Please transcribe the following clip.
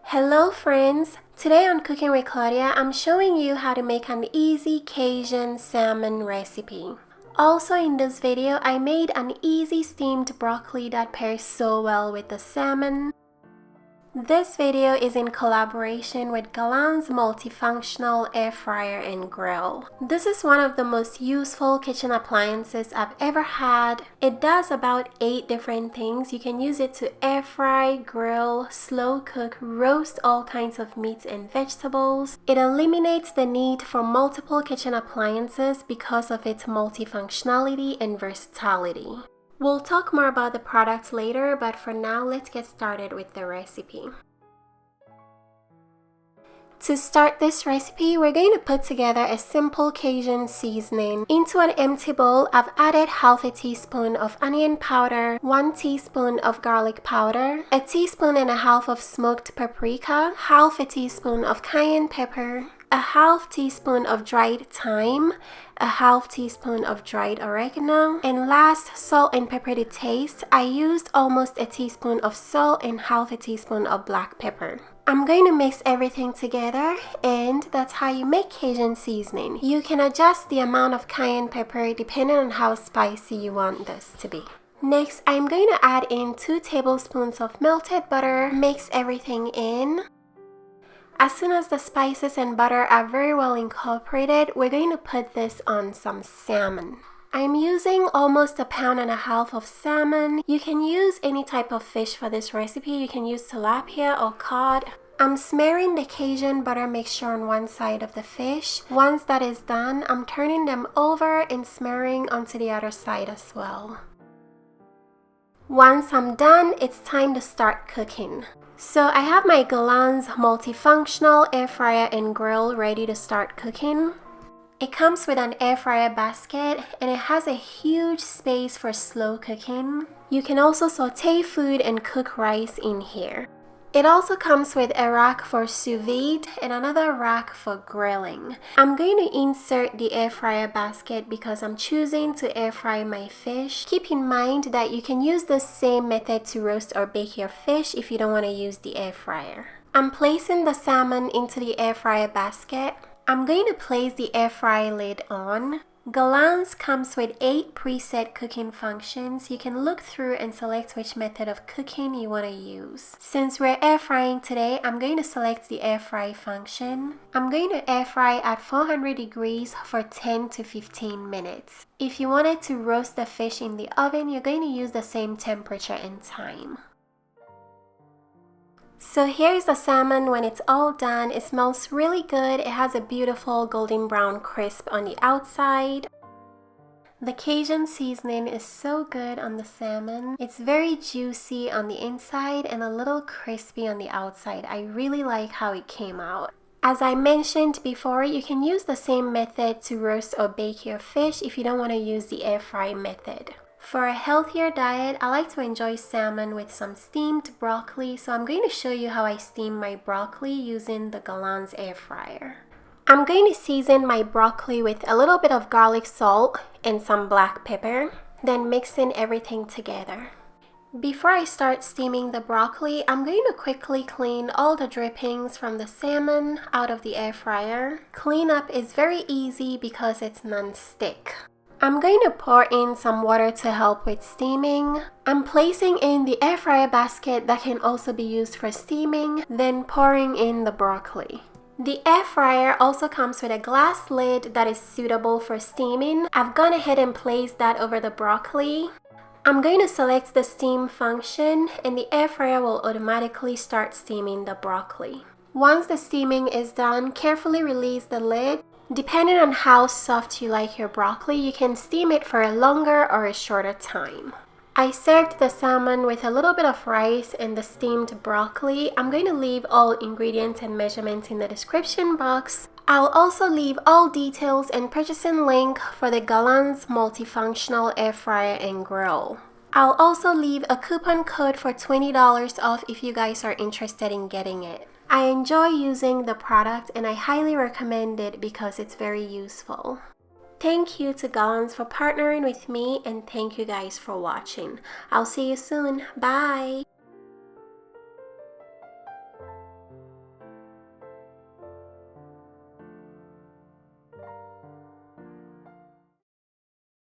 Hello friends! Today on Cooking with Claudia, I'm showing you how to make an easy Cajun salmon recipe. Also in this video, I made an easy steamed broccoli that pairs so well with the salmon. This video is in collaboration with Galanz Multi-Functional Air Fryer and Grill. This is one of the most useful kitchen appliances I've ever had. It does about 8 different things. You can use it to air fry, grill, slow cook, roast all kinds of meats and vegetables. It eliminates the need for multiple kitchen appliances because of its multifunctionality and versatility. We'll talk more about the products later, but for now, let's get started with the recipe. To start this recipe, we're going to put together a simple Cajun seasoning. Into an empty bowl, I've added half a teaspoon of onion powder, 1 teaspoon of garlic powder, a teaspoon and a half of smoked paprika, half a teaspoon of cayenne pepper, a half teaspoon of dried thyme, a half teaspoon of dried oregano, and last, salt and pepper to taste. I used almost a teaspoon of salt and half a teaspoon of black pepper. I'm going to mix everything together, and that's how you make Cajun seasoning. You can adjust the amount of cayenne pepper depending on how spicy you want this to be. Next, I'm going to add in 2 tablespoons of melted butter, mix everything in. As soon as the spices and butter are very well incorporated, we're going to put this on some salmon. I'm using almost 1.5 pounds of salmon. You can use any type of fish for this recipe. You can use tilapia or cod. I'm smearing the Cajun butter mixture on one side of the fish. Once that is done, I'm turning them over and smearing onto the other side as well. Once I'm done, it's time to start cooking. So I have my Galanz Multi-Functional Air Fryer and Grill ready to start cooking. It comes with an air fryer basket and it has a huge space for slow cooking. You can also saute food and cook rice in here. It also comes with a rack for sous vide and another rack for grilling. I'm going to insert the air fryer basket because I'm choosing to air fry my fish. Keep in mind that you can use the same method to roast or bake your fish if you don't want to use the air fryer. I'm placing the salmon into the air fryer basket. I'm going to place the air fry lid on. Galanz comes with 8 preset cooking functions. You can look through and select which method of cooking you want to use. Since we're air frying today, I'm going to select the air fry function. I'm going to air fry at 400 degrees for 10 to 15 minutes. If you wanted to roast the fish in the oven, you're going to use the same temperature and time. So here's the salmon when it's all done. It smells really good. It has a beautiful golden brown crisp on the outside. The Cajun seasoning is so good on the salmon. It's very juicy on the inside and a little crispy on the outside. I really like how it came out. As I mentioned before, you can use the same method to roast or bake your fish if you don't want to use the air fry method. For a healthier diet, I like to enjoy salmon with some steamed broccoli, so I'm going to show you how I steam my broccoli using the Galanz air fryer. I'm going to season my broccoli with a little bit of garlic salt and some black pepper, then mixing everything together. Before I start steaming the broccoli, I'm going to quickly clean all the drippings from the salmon out of the air fryer. Cleanup is very easy because it's non-stick. I'm going to pour in some water to help with steaming. I'm placing in the air fryer basket that can also be used for steaming, then pouring in the broccoli. The air fryer also comes with a glass lid that is suitable for steaming. I've gone ahead and placed that over the broccoli. I'm going to select the steam function and the air fryer will automatically start steaming the broccoli. Once the steaming is done, carefully release the lid. Depending on how soft you like your broccoli, you can steam it for a longer or a shorter time. I served the salmon with a little bit of rice and the steamed broccoli. I'm going to leave all ingredients and measurements in the description box. I'll also leave all details and purchasing link for the Galanz Multi-Functional Air Fryer and Grill. I'll also leave a coupon code for $20 off if you guys are interested in getting it. I enjoy using the product and I highly recommend it because it's very useful. Thank you to Galanz for partnering with me and thank you guys for watching. I'll see you soon. Bye!